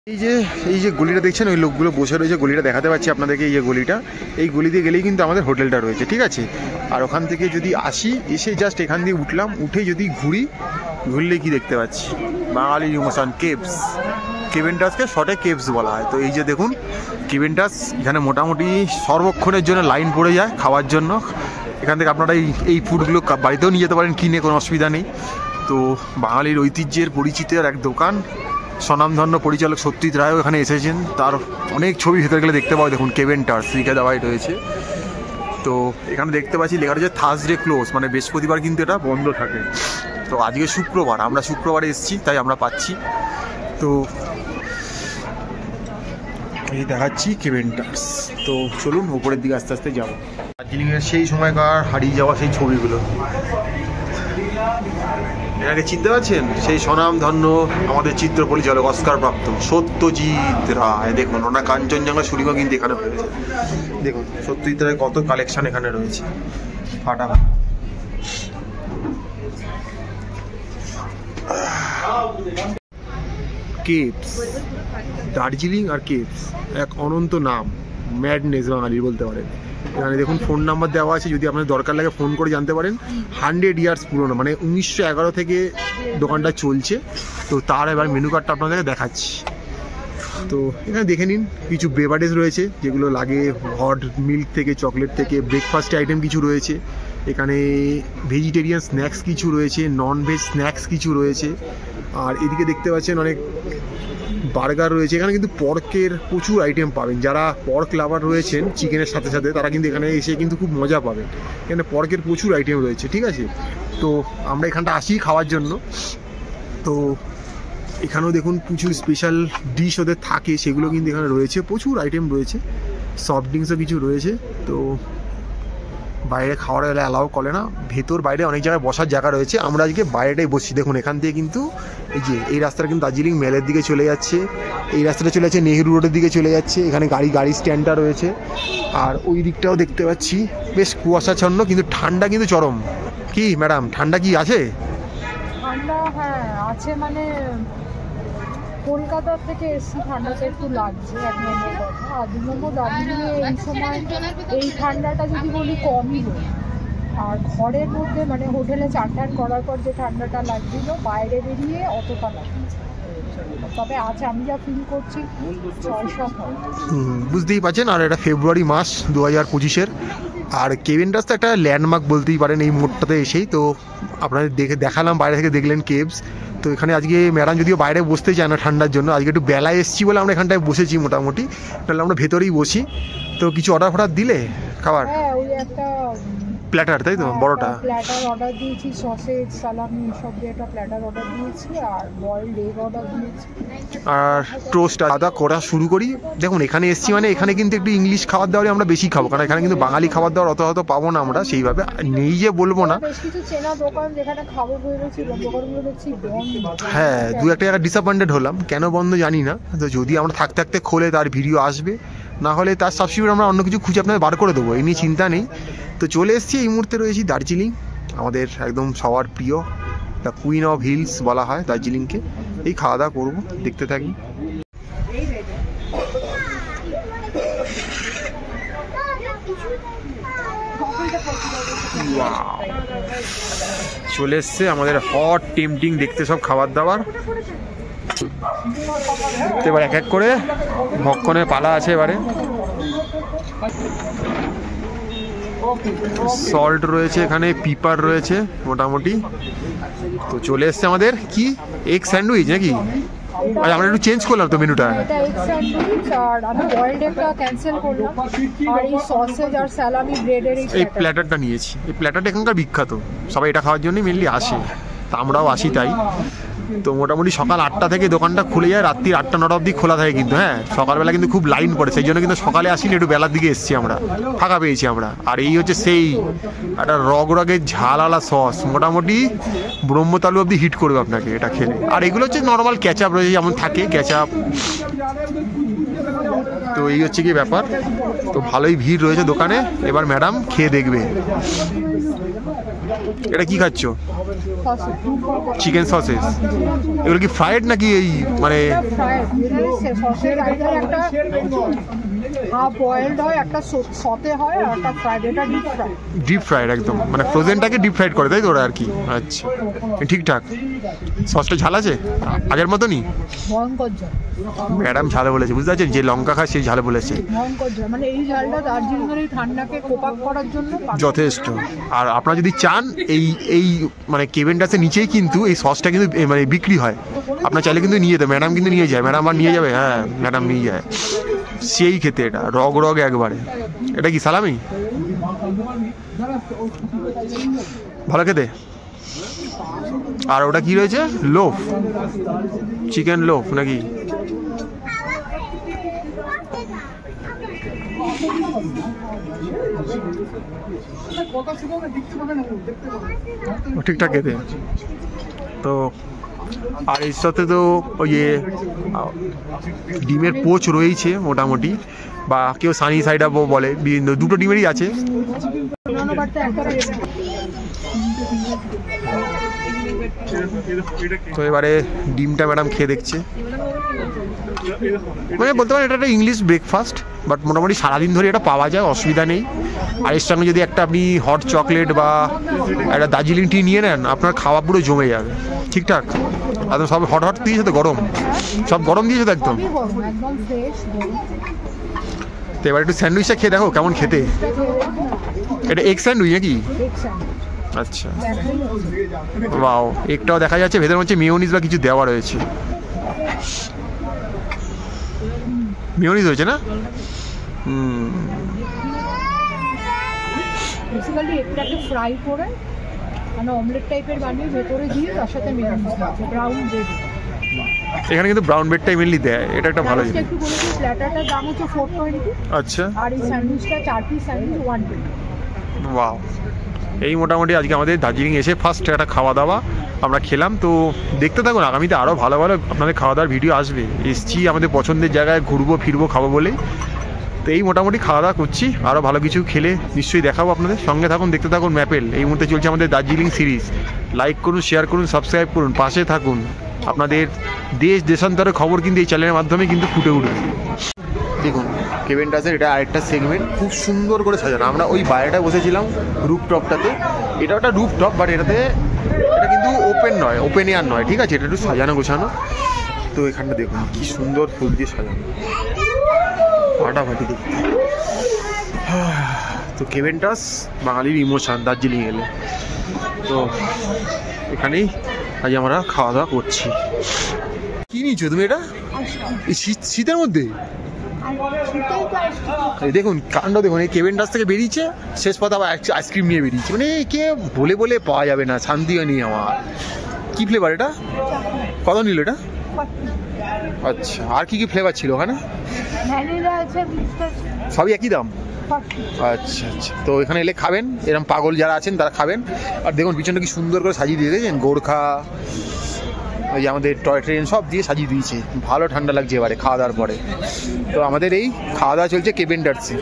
এই যে গলিটা দেখছেন, ওই লোকগুলো বসে রয়েছে, গলিটা দেখাতে পাচ্ছি আপনাদেরকে। এই যে গলিটা, এই গলি দিয়ে গেলেই কিন্তু আমাদের হোটেলটা রয়েছে, ঠিক আছে। আর ওখান থেকে যদি আসি, এসে জাস্ট এখান দিয়ে উঠলাম, উঠে যদি ঘুরলে কি দেখতে পাচ্ছি, বাঙালি ইমোশন কেভস। কেভেন্টাসকে শর্টে কেভস বলা হয়। তো এই যে দেখুন কেভেন্টাস, এখানে মোটামুটি সর্বক্ষণের জন্য লাইন পড়ে যায় খাওয়ার জন্য। এখান থেকে আপনারা এই ফুডগুলো বাড়িতেও নিয়ে যেতে পারেন কিনে, কোনো অসুবিধা নেই। তো বাঙালির ঐতিহ্যের পরিচিতের এক দোকান, স্বনামধন্য পরিচালক সত্যজিৎ রায়ও এখানে এসেছেন, তার অনেক ছবি ভেতরে গেলে দেখতে পাওয়া। দেখুন কেভেন্টাস লিখে দেওয়াই রয়েছে। তো এখানে দেখতে পাচ্ছি লেখা রয়েছে থার্সডে ক্লোজ, মানে বৃহস্পতিবার কিন্তু এটা বন্ধ থাকে। তো আজকে শুক্রবার, আমরা শুক্রবারে এসেছি তাই আমরা পাচ্ছি। তো এই দেখাচ্ছি কেভেন্টাস। তো চলুন উপরের দিকে আস্তে আস্তে যাবো। দার্জিলিংয়ের সেই সময়কার হারিয়ে যাওয়া সেই ছবিগুলো এনাকে চিনতে পারছেন? সেই স্বনামধন্য আমাদের চিত্র পরিচালক অস্কার প্রাপ্ত সত্যজিৎ রায়। দেখুন ওনার কাঞ্চনজঙ্ঘা শুটিংও কিন্তু এখানে হয়েছে। দেখুন সত্যজিৎ রায় কত কালেকশন এখানে রয়েছে, ফাটাফাটি। কেভস, দার্জিলিং আর কেভস এক অনন্ত নাম, ম্যাডনেস বাঙালির বলতে পারেন। এখানে দেখুন ফোন নাম্বার দেওয়া আছে, যদি আপনার দরকার লাগে ফোন করে জানতে পারেন। 100 ইয়ার্স পুরনো, মানে 1911 থেকে দোকানটা চলছে। তো তার এবার মেনু কার্ডটা আপনাদেরকে দেখাচ্ছি। তো এখানে দেখে নিন, কিছু বেভারেজ রয়েছে যেগুলো লাগে, হট মিল্ক থেকে চকলেট থেকে ব্রেকফাস্ট আইটেম কিছু রয়েছে। এখানে ভেজিটেরিয়ান স্ন্যাক্স কিছু রয়েছে, নন ভেজ স্ন্যাক্স কিছু রয়েছে। আর এদিকে দেখতে পাচ্ছেন অনেক বার্গার রয়েছে। এখানে কিন্তু পর্কের প্রচুর আইটেম পাবেন। যারা পর্ক লাভার রয়েছেন চিকেনের সাথে সাথে, তারা কিন্তু এখানে এসে কিন্তু খুব মজা পাবেন। এখানে পর্কের প্রচুর আইটেম রয়েছে, ঠিক আছে। তো আমরা এখানটা আসি খাওয়ার জন্য। তো এখানেও দেখুন প্রচুর স্পেশাল ডিশ ওদের থাকে, সেগুলো কিন্তু এখানে রয়েছে, প্রচুর আইটেম রয়েছে। সফট ড্রিঙ্কসও কিছু রয়েছে। তো বাইরে খাওয়ার এলে অ্যালাউ করে না, ভেতর বাইরে অনেক জায়গায় বসার জায়গা রয়েছে। আমরা আজকে বাইরেটাই বসছি। দেখুন এখান থেকে কিন্তু এই রাস্তাটা কিন্তু দার্জিলিং মেলের দিকে চলে যাচ্ছে, এই রাস্তাটা চলে যাচ্ছে নেহেরু রোডের দিকে চলে যাচ্ছে। এখানে গাড়ি স্ট্যান্ডটা রয়েছে। আর ওই দিকটাও দেখতে পাচ্ছি বেশ কুয়াশাচ্ছন্ন, কিন্তু ঠান্ডা কিন্তু চরম। কি ম্যাডাম ঠান্ডা কি আছে? ঠান্ডা হ্যাঁ আছে, মানে কলকাতার থেকে এসছি, ঠান্ডাটা একটু লাগছে, এক নম্বর কথা। আর দু নম্বর দার্জিলিংয়ে এই সময় এই ঠান্ডাটা যদি বলি কমই হয়। আর ঘরের মধ্যে মানে হোটেলে চান করার পর যে ঠান্ডাটা লাগছিল, বাইরে বেরিয়ে অতটা লাগছে। তবে আছে, আমি যা ফিল করছি 6-7 বুঝতেই পারছেন। আর এটা ফেব্রুয়ারি মাস 2025-এর। আর কেভেন্টাস তো একটা ল্যান্ডমার্ক বলতেই পারেন এই মোড়টাতে এসেই। তো আপনাদের দেখালাম, বাইরে থেকে দেখলেন কেভস। তো এখানে আজকে ম্যাডাম যদিও বাইরে বসতে চায় না ঠান্ডার জন্য, আজকে একটু বেলায় এসেছি বলে আমরা এখানটায় বসেছি মোটামুটি, তাহলে আমরা ভেতরেই বসি। তো কিছু অর্ডার দিলে খাবার? হ্যাঁ, ওই একটা প্ল্যাটার, তাই তো বড়টা প্ল্যাটার অর্ডার দিয়েছি, সসেজ সালামি সব দিয়ে একটা প্ল্যাটার অর্ডার দিয়েছি, আর বয়েলড এগ অর্ডার দিয়েছি, আর টোস্ট আদা করা শুরু করি। দেখুন এখানে এসছি মানে এখানে কিন্তু একটু ইংলিশ খাবার দাবারই আমরা বেশি খাবো, কারণ এখানে কিন্তু বাঙালি খাবার দাবার অত পাবো না আমরা সেইভাবে, নেই যে বলবো না। বেশ কিছু চেনা দোকান যেখানে খাবো ভেবেছিলাম, দোকানগুলো দেখছি বন্ধ। হ্যাঁ, দু একটা জায়গায় ডিসঅ্যাপয়েন্টেড হলাম, কেন বন্ধ জানি না। তো যদি আমরা থাকতে খোলে তার ভিডিও আসবে, না হলে তার সাবস্টিটিউট আমরা অন্য কিছু খুঁজে আপনাদের বার করে দেবো, এই নিয়ে চিন্তা নেই। তো চলে এসেছি, এই মুহূর্তে রয়েছি দার্জিলিং, আমাদের একদম সবার প্রিয় দ্য কুইন অফ হিলস বলা হয় দার্জিলিংকে। এই খাওয়া দাওয়া করবো, দেখতে থাকি। চলে এসছে আমাদের হট টেম্পটিং দেখতে সব খাবার দাবার। এবার এক এক করে ভক্ষণের পালা আছে। এবারে সল্ট রয়েছে, এখানে পিপার রয়েছে মোটামুটি। তো চলে এসছে আমাদের কি এগ স্যান্ডউইচ নাকি? আচ্ছা, আমরা একটু চেঞ্জ করলাম তো মেনুটা। এটা এগ স্যান্ডউইচ, আর আমি বয়েলড এগটা ক্যান্সেল করলাম, আর এই সসেজ আর সালামি ব্রেডের এই প্ল্যাটারটা নিয়েছি। এই প্ল্যাটারটা এখানকার বিখ্যাত, সবাই এটা খাওয়ার জন্যই মেনলি আসে, তা আমরাও আসি তাই। তো মোটামুটি সকাল 8টা থেকে দোকানটা খুলে যায়, রাত্রি 8টা-9টা অবধি খোলা থাকে কিন্তু। হ্যাঁ, সকালবেলা কিন্তু খুব লাইন পড়ে, সেই জন্য কিন্তু সকালে আসিনি, একটু বেলার দিকে এসেছি আমরা, ফাঁকা পেয়েছি আমরা। আর এই হচ্ছে সেই একটা রগের ঝালালা সস, মোটামুটি ব্রহ্মতালু অবধি হিট করবে আপনাকে এটা খেলে। আর এগুলো হচ্ছে নর্মাল ক্যাচআপ রয়েছে, যেমন থাকে ক্যাচআপ। তো এই হচ্ছে কি ব্যাপার। তো ভালোই ভিড় রয়েছে দোকানে। এবার ম্যাডাম খেয়ে দেখবে। এটা কি খাচ্ছ? চিকেন সসেস, এগুলো কি ফ্রাইড নাকি এই মানে সসের আইটার একটা হাফ বয়েলড হয়, একটা সতে হয়, আর একটা ফ্রাইড, এটা ডিপ ফ্রাইড। ডিপ ফ্রাইড একদম, মানে ফ্রোজেনটাকে ডিপ ফ্রাইড করে তাই তো ওরা আর কি। আচ্ছা ঠিকঠাক। সসটা ঝাল আছে আগের মতনই? ভয়ঙ্কর ঝাল। ম্যাডাম ঝালে বলেছে, বুঝতে পারছেন, যে লঙ্কা খায় সেই ঝালে বলেছে। ভয়ঙ্কর ঝাল, মানে এই ঝালটা দার্জিলিংয়ের এই ঠান্ডাকে কোপ আপ করার জন্য যথেষ্ট। আর আপনারা যদি চান এই এই মানে কেভেন্টাসের নিচেই কিন্তু এই সসটা কিন্তু মানে বিক্রি হয়, আপনার চাইলে কিন্তু নিয়ে যেতে, ম্যাডাম কিন্তু নিয়ে যায়, ম্যাডাম আর নিয়ে যাবে, হ্যাঁ ম্যাডাম নিয়ে যায়। সেই খেতে এটা রগ রগ একবারে। এটা কি সালামি? ভালো খেতে। আর ওটা কি রয়েছে? লোফ, চিকেন লোফ নাকি? ঠিকঠাক খেতে। তো আর এর সাথে তো ওই ডিমের পোচ রয়েছে মোটামুটি, বা কেউ সানি সাইড আপ বলে, বিভিন্ন দুটো ডিমেরই আছে। তো এবারে ডিমটা ম্যাডাম খেয়ে দেখছে, মানে বলতে পারেন এটা একটা ইংলিশ ব্রেকফাস্ট, বাট মোটামুটি সারাদিন ধরে এটা পাওয়া যায়, অসুবিধা নেই। আর এর সঙ্গে যদি একটা আপনি হট চকলেট বা একটা দার্জিলিং টি নিয়ে নেন, আপনার খাওয়া পুরো জমে যাবে। ঠিকঠাক একদম। সব হট হট দিয়েছে তো, গরম, সব গরম দিয়েছে তো একদম। তো এবার একটু স্যান্ডউইচটা খেয়ে দেখো কেমন খেতে। এটা এগ স্যান্ডউইচ নাকি? আচ্ছা, বাও, এগটাও দেখা যাচ্ছে, ভেতরে হচ্ছে মেয়োনিজ বা কিছু দেওয়া রয়েছে। মেয়োনিজ হয়েছে না? বেসিক্যালি এগটাকে ফ্রাই করে মানে অমলেট টাইপের বানিয়ে ভেতরে দিয়ে তার সাথে মেয়োনিজ আছে, ব্রাউন ব্রেড। এখানে কিন্তু ব্রাউন ব্রেডটা মেনলি দেয়, এটা একটা ভালো জিনিস। একটু বলে দিই, প্ল্যাটারটার দাম হচ্ছে 420। আচ্ছা। আর এই স্যান্ডউইচটা 4 পিস স্যান্ডউইচ 120। ওয়াও। এই মোটামুটি আজকে আমাদের দার্জিলিং এসে ফার্স্ট একটা খাওয়া দাওয়া আমরা খেলাম। তো দেখতে থাকুন, আগামীতে আরও ভালো ভালো আপনাদের খাওয়া দাওয়ার ভিডিও আসবে। এসছি আমাদের পছন্দের জায়গায় ঘুরবো ফিরবো খাবো বলেই। তো এই মোটামুটি খাওয়া দাওয়া করছি, আরও ভালো কিছু খেলে নিশ্চয়ই দেখাবো আপনাদের। সঙ্গে থাকুন, দেখতে থাকুন ম্যাপেল। এই মুহূর্তে চলছে আমাদের দার্জিলিং সিরিজ। লাইক করুন, শেয়ার করুন, সাবস্ক্রাইব করুন, পাশে থাকুন। আপনাদের দেশ দেশান্তরের খবর কিন্তু এই চ্যানেলের মাধ্যমে কিন্তু ফুটে উঠবে। দেখুন কেভেন্টাসের এটা আরেকটা সেগমেন্ট, খুব সুন্দর করে সাজানো। আমরা ওই বাইরেটা বসেছিলাম রুফটপটাতে, এটা একটা রুফটপ, বাট এটা কিন্তু ওপেন নয়, ওপেন এয়ার নয়, ঠিক আছে, এটা একটু সাজানো গোছানো। তো এখানটা দেখুন কি সুন্দর ফুল দিয়ে সাজানো, ফাটাফাটি দেখতে। তো কেভেন্টাস বাঙালির ইমোশন দার্জিলিং এলে। তো এখানেই আজ আমরা খাওয়া দাওয়া করছি। কি নিয়েছো তুমি এটা? এই শীতের মধ্যে দেখুন কাণ্ড, দেখুন এই কেভেন্টাস থেকে বেরিয়েছে, শেষ পথে আবার আইসক্রিম নিয়ে বেরিয়েছে। মানে কে বলে বলে পাওয়া যাবে না, শান্তিও নেই আমার। কি ফ্লেভার এটা? কত নিল এটা? আচ্ছা, আর কি কি ফ্লেভার ছিল ওখানে? সবই একই দাম? আচ্ছা আচ্ছা। তো এখানে এলে খাবেন, এরকম পাগল যারা আছেন তারা খাবেন। আর দেখুন পিছনটা কি সুন্দর করে সাজিয়ে দিয়ে দিয়েছেন, গোর্খা, ওই আমাদের টয় ট্রেন সব দিয়ে সাজিয়ে দিয়েছে। ভালো ঠান্ডা লাগছে এবারে খাওয়া দাওয়ার পরে। তো আমাদের এই খাওয়া দাওয়া চলছে কেভেন্টাসে।